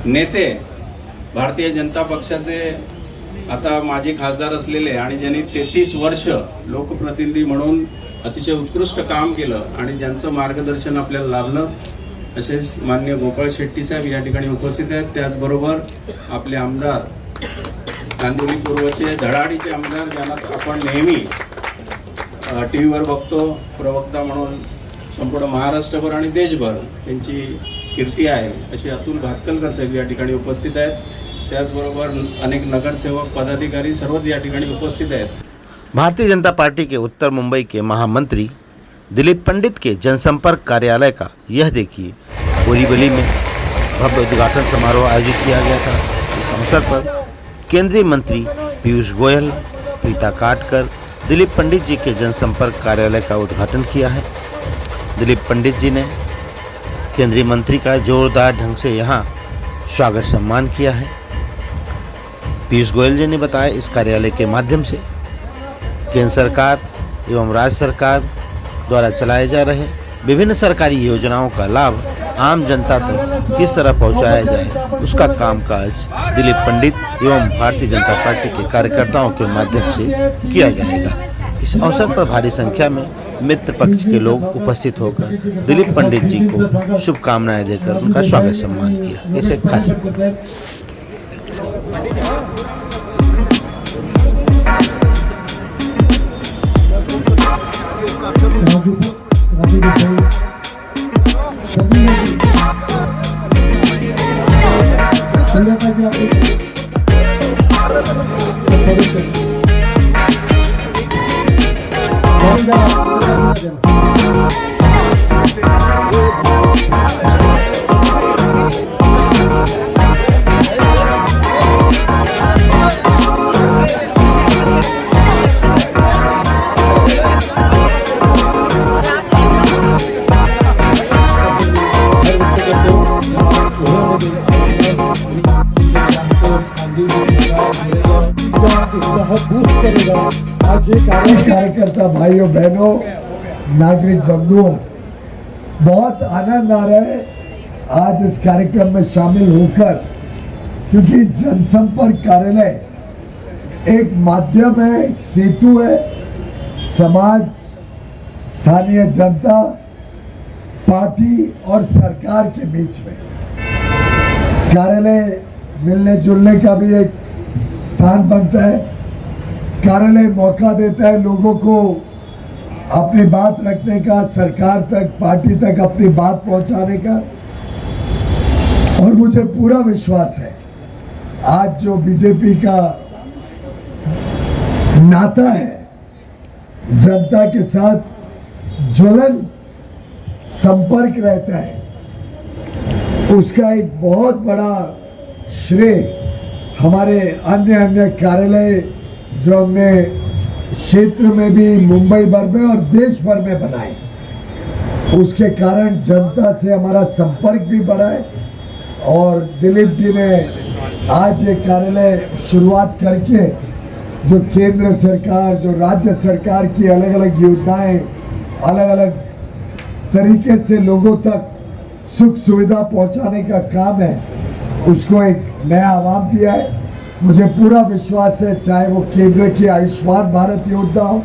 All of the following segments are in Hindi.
नेते भारतीय जनता पक्षाचे आता माजी खासदार असलेले आणि ज्यांनी 33 वर्ष लोकप्रतिनिधी म्हणून अतिशय उत्कृष्ट काम केलं आणि ज्यांचं मार्गदर्शन आपल्याला लाभलं असे माननीय गोपाळ शेट्टी साहेब या ठिकाणी उपस्थित आहेत। त्याचबरोबर आपले आमदार कांदिवली पूर्वचे धडाडीचे आमदार ज्यांना आपण नेहमी टी व्हीवर बघतो, प्रवक्ता म्हणून संपूर्ण महाराष्ट्रभर आणि देशभर त्यांची कीर्ती आहे, असे अतुल भातकलकर साहेब या ठिकाणी उपस्थित आहेत। त्याचबरोबर अनेक नगरसेवक पदाधिकारी सर्वच या ठिकाणी उपस्थित आहेत। भारतीय जनता पार्टी के उत्तर मुंबई के महामंत्री दिलीप पंडित के जनसंपर्क कार्यालय का यह देखिए बोरीवली में भव्य उद्घाटन समारोह आयोजित किया गया था। इस अवसर पर केंद्रीय मंत्री पीयूष गोयल फीता काटकर दिलीप पंडित जी के जनसंपर्क कार्यालय का उद्घाटन किया है। दिलीप पंडित जी ने केंद्रीय मंत्री का जोरदार ढंग से यहाँ स्वागत सम्मान किया है। पीयूष गोयल जी ने बताया इस कार्यालय के माध्यम से केंद्र सरकार एवं राज्य सरकार द्वारा चलाए जा रहे विभिन्न सरकारी योजनाओं का लाभ आम जनता तक किस तरह पहुंचाया जाए, उसका कामकाज दिलीप पंडित एवं भारतीय जनता पार्टी के कार्यकर्ताओं के माध्यम से किया जाएगा। इस अवसर पर भारी संख्या में मित्र पक्ष के लोग उपस्थित होकर दिलीप पंडित जी को शुभकामनाएं देकर उनका स्वागत सम्मान किया। इसे खास आज ये कार्यकर्ता भाइयों बहनों नागरिक बंधुओं, बहुत आनंद आ रहा है आज इस कार्यक्रम में शामिल होकर, क्योंकि जनसंपर्क कार्यालय एक माध्यम है, एक सेतु है समाज, स्थानीय जनता, पार्टी और सरकार के बीच में। कार्यालय मिलने जुलने का भी एक स्थान बनता है। कार्यालय मौका देता है लोगों को अपनी बात रखने का, सरकार तक, पार्टी तक अपनी बात पहुंचाने का। और मुझे पूरा विश्वास है आज जो बीजेपी का नाता है जनता के साथ ज्वलंत संपर्क रहता है, उसका एक बहुत बड़ा श्रेय हमारे अन्य कार्यालय जो हमने क्षेत्र में भी मुंबई भर में और देश भर में बनाए, उसके कारण जनता से हमारा संपर्क भी बढ़ा है। और दिलीप जी ने आज ये कार्यालय शुरुआत करके जो केंद्र सरकार, जो राज्य सरकार की अलग अलग योजनाएं, अलग अलग तरीके से लोगों तक सुख सुविधा पहुंचाने का काम है, उसको एक नया आयाम दिया है। मुझे पूरा विश्वास है, चाहे वो केंद्र की आयुष्मान भारत योजना हो,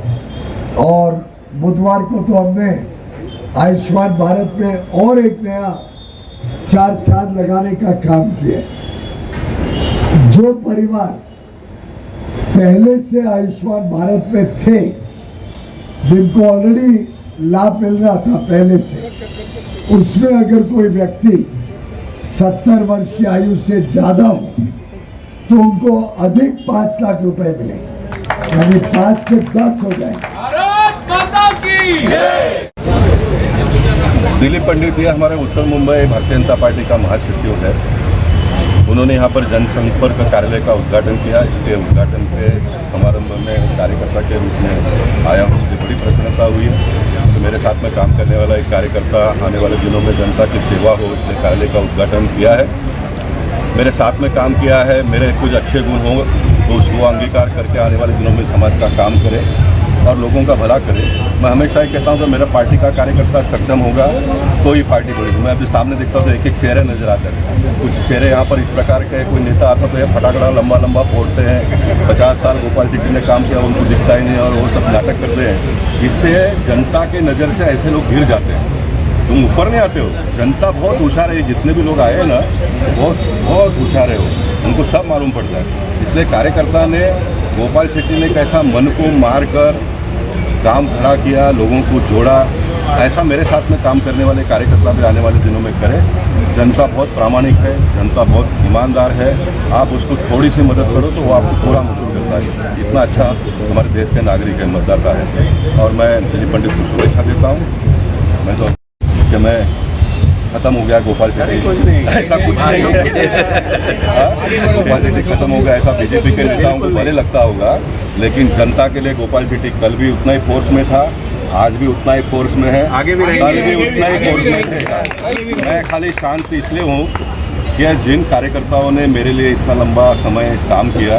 और बुधवार को तो हमने आयुष्मान भारत में और एक नया 4 चांद लगाने का काम किया। जो परिवार पहले से आयुष्मान भारत में थे, जिनको ऑलरेडी लाभ मिल रहा था पहले से, उसमें अगर कोई व्यक्ति 70 वर्ष की आयु से ज्यादा हो तो उनको अधिक 5 लाख रुपए मिलेंगे, यानी 5 से 10 हो जाए। भारत माता की जय। दिलीप पंडित ये हमारे उत्तर मुंबई भारतीय जनता पार्टी का महासचिव है। उन्होंने यहाँ पर जनसंपर्क कार्यालय का उद्घाटन किया। इसके उद्घाटन के समारंभ में कार्यकर्ता के रूप में आया हूँ, मुझे बड़ी प्रसन्नता हुई है। तो मेरे साथ में काम करने वाला एक कार्यकर्ता आने वाले दिनों में जनता की सेवा हो, इसलिए कार्यालय का उद्घाटन किया है। मेरे साथ में काम किया है, मेरे कुछ अच्छे गुण हों तो उसको अंगीकार करके आने वाले दिनों में समाज का काम करे। और लोगों का भला करे। मैं हमेशा ही कहता हूँ कि मेरा पार्टी का कार्यकर्ता सक्षम होगा तो ही पार्टी बढ़ेगी। मैं अभी सामने देखता हूँ तो एक एक चेहरे नजर आते हैं। कुछ चेहरे यहाँ पर इस प्रकार के, कोई नेता आता तो ये फटाकड़ा लंबा लंबा फोड़ते हैं, 50 साल गोपाल शेट्टी ने काम किया उनको दिखता ही नहीं और वो सब नाटक करते हैं। इससे जनता के नज़र से ऐसे लोग गिर जाते हैं। तुम ऊपर नहीं आते हो, जनता बहुत होशियार है। जितने भी लोग आए हैं ना बहुत होशियार है, वो उनको सब मालूम पड़ता है। इसलिए कार्यकर्ता ने गोपाल शेट्टी ने कैसा मन को मार कर काम खड़ा किया, लोगों को जोड़ा, ऐसा मेरे साथ में काम करने वाले कार्यकर्ता भी आने वाले दिनों में करें। जनता बहुत प्रामाणिक है, जनता बहुत ईमानदार है। आप उसको थोड़ी सी मदद करो तो वो आपको पूरा मसूल करता है। इतना अच्छा हमारे देश के नागरिक है, मतदाता है। और मैं दिलीप पंडित को शुभेच्छा देता हूँ। मैं तो कि मैं खत्म हो गया गोपाल शेट्टी, कुछ नहीं, ऐसा कुछ नहीं गोपाल शेट्टी खत्म हो गया ऐसा बीजेपी के नेताओं को भले लगता होगा, लेकिन जनता के लिए गोपाल शेट्टी कल भी उतना ही फोर्स में था, आज भी उतना ही फोर्स में है, आगे भी रहेंगे। कल भी उतना ही फोर्स में रहेगा। मैं खाली शांत इसलिए हूँ कि जिन कार्यकर्ताओं ने मेरे लिए इतना लंबा समय काम किया,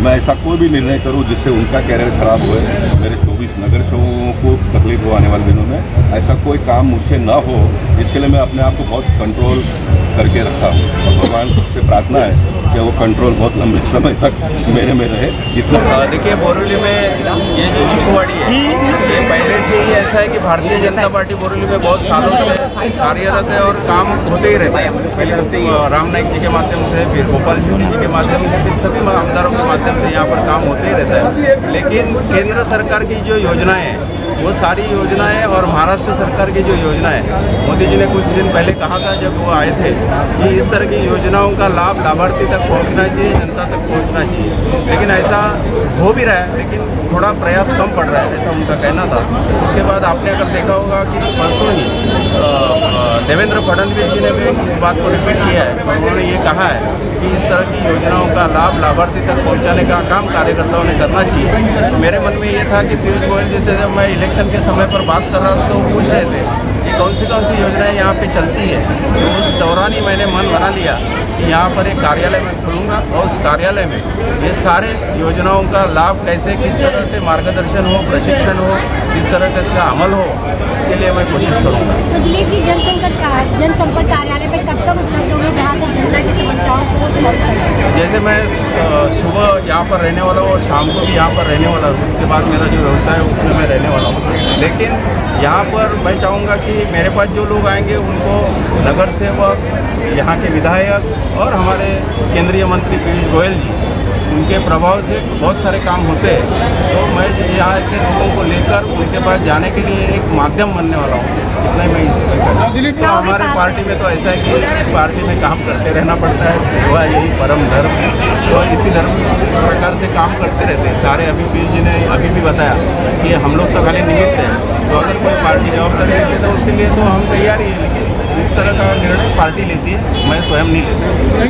मैं ऐसा कोई भी निर्णय करूं जिससे उनका कैरियर खराब हुए, मेरे 24 नगर सेवकों को तकलीफ हो आने वाले दिनों में, ऐसा कोई काम मुझसे ना हो, इसके लिए मैं अपने आप को बहुत कंट्रोल करके रखा हूँ। और भगवान से प्रार्थना है कि वो कंट्रोल बहुत लंबे समय तक मेरे में रहे। इतना देखिए, बोरीवली में ये जो चिकुवाड़ी है, ये पहले से ही ऐसा है कि भारतीय जनता पार्टी बोरीवली में बहुत सालों से कार्यरत है और काम होते ही रहते हैं। पहले राम नाईक जी के माध्यम से, फिर गोपाल शेट्टी जी के माध्यम से, फिर सभी आमदारों के माध्यम से यहाँ पर काम होते ही रहता है। लेकिन केंद्र सरकार की जो योजनाएं हैं, वो सारी योजनाएं और महाराष्ट्र सरकार की जो योजनाएं, मोदी जी ने कुछ दिन पहले कहा था जब वो आए थे कि इस तरह की योजनाओं का लाभ लाभार्थी तक पहुंचना चाहिए, जनता तक पहुंचना चाहिए। लेकिन ऐसा हो भी रहा है, लेकिन थोड़ा प्रयास कम पड़ रहा है, ऐसा उनका कहना था। उसके बाद आपने अगर देखा होगा कि परसों ही देवेंद्र फडणवीस जी ने भी इस बात को रिपीट किया है। उन्होंने ये कहा है कि इस तरह की योजनाओं का लाभ लाभार्थी तक पहुंचाने का काम कार्यकर्ताओं ने करना चाहिए। तो मेरे मन में ये था कि पीयूष गोयल जी से जब मैं इलेक्शन के समय पर बात कर रहा था तो वो पूछ रहे थे कि कौन सी योजनाएं यहाँ पे चलती है। तो उस दौरान ही मैंने मन बना लिया कि यहाँ पर एक कार्यालय मैं खोलूँगा और उस कार्यालय में ये सारे योजनाओं का लाभ कैसे, किस तरह से मार्गदर्शन हो, प्रशिक्षण हो, किस तरह से अमल हो, इसके लिए मैं कोशिश करूँगा। तो दिलीप जी, जनसंपर्क कार्यालय में कब तक उपलब्ध होंगे जहाँ से जनता की समस्याओं को सॉल्व करें? जैसे मैं सुबह यहाँ पर रहने वाला हूँ और शाम को भी यहाँ पर रहने वाला हूँ। उसके बाद मेरा जो व्यवसाय है उसमें मैं रहने वाला हूँ। लेकिन यहाँ पर मैं चाहूँगा कि मेरे पास जो लोग आएंगे उनको नगर सेवक, यहाँ के विधायक और हमारे केंद्रीय मंत्री पीयूष गोयल जी, उनके प्रभाव से बहुत सारे काम होते हैं। तो मैं यहाँ के लोगों को लेकर उनके पास जाने के लिए एक माध्यम बनने वाला हूँ। इतना ही मैं इसमें कहूँ। तो हमारे पार्टी में तो ऐसा है कि पार्टी में काम करते रहना पड़ता है, सेवा यही परम धर्म है, तो इसी धर्म प्रकार से काम करते रहते हैं सारे। अभी पीयूष जी ने अभी भी बताया कि हम लोग तो खाली निमित्त हैं, तो अगर कोई पार्टी जवाबदारी लेती है तो उसके लिए तो हम तैयार ही हैं। लेकिन इस तरह का निर्णय पार्टी लेती है, मैं स्वयं नहीं ले सकता।